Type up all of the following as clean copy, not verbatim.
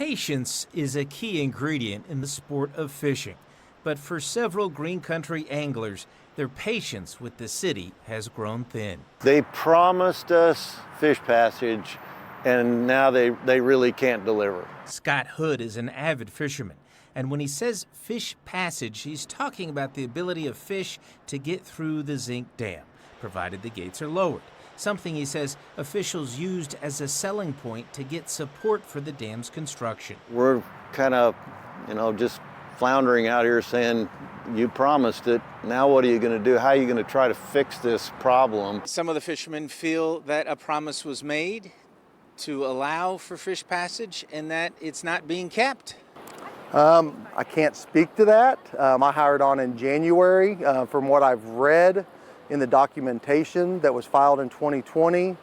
Patience is a key ingredient in the sport of fishing. But for several Green Country anglers, their patience with the city has grown thin. They promised us fish passage, and now they really can't deliver. Scott Hood is an avid fisherman, and when he says fish passage, he's talking about the ability of fish to get through the Zink Dam, provided the gates are lowered. Something he says officials used as a selling point to get support for the dam's construction. We're kind of, just floundering out here saying, you promised it, now what are you going to do? How are you going to try to fix this problem? Some of the fishermen feel that a promise was made to allow for fish passage and that it's not being kept. I can't speak to that. I hired on in January. From what I've read in the documentation that was filed in 2020,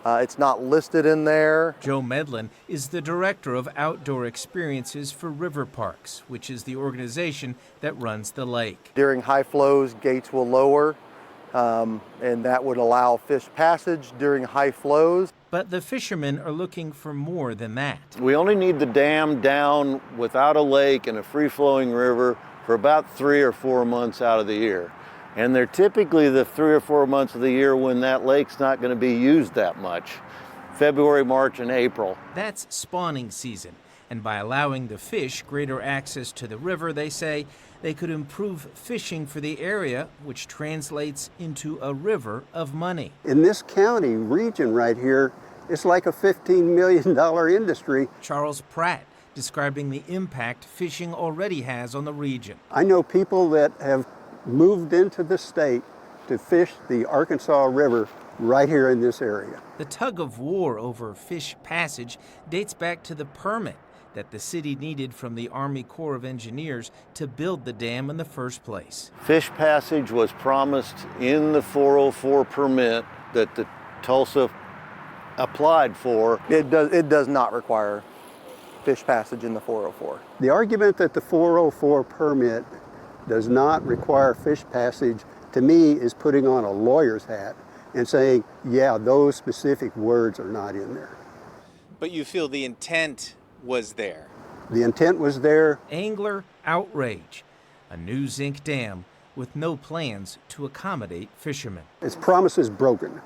it's not listed in there. Joe Medlin is the director of outdoor experiences for River Parks, which is the organization that runs the lake. During high flows, gates will lower, and that would allow fish passage during high flows. But the fishermen are looking for more than that. We only need the dam down without a lake and a free-flowing river for about 3 or 4 months out of the year. And they're typically the 3 or 4 months of the year when that lake's not going to be used that much. February, March, and April. That's spawning season. And by allowing the fish greater access to the river, they say they could improve fishing for the area, which translates into a river of money. In this county region right here, it's like a $15 million industry. Charles Pratt describing the impact fishing already has on the region. I know people that have moved into the state to fish the Arkansas River right here in this area. The tug of war over fish passage dates back to the permit that the city needed from the Army Corps of Engineers to build the dam in the first place. Fish passage was promised in the 404 permit that the Tulsa applied for. It does not require fish passage in the 404. The argument that the 404 permit does not require fish passage, to me, is putting on a lawyer's hat and saying, yeah, those specific words are not in there. But you feel the intent was there? The intent was there. Angler outrage. A new Zink Dam with no plans to accommodate fishermen. Its promise is broken.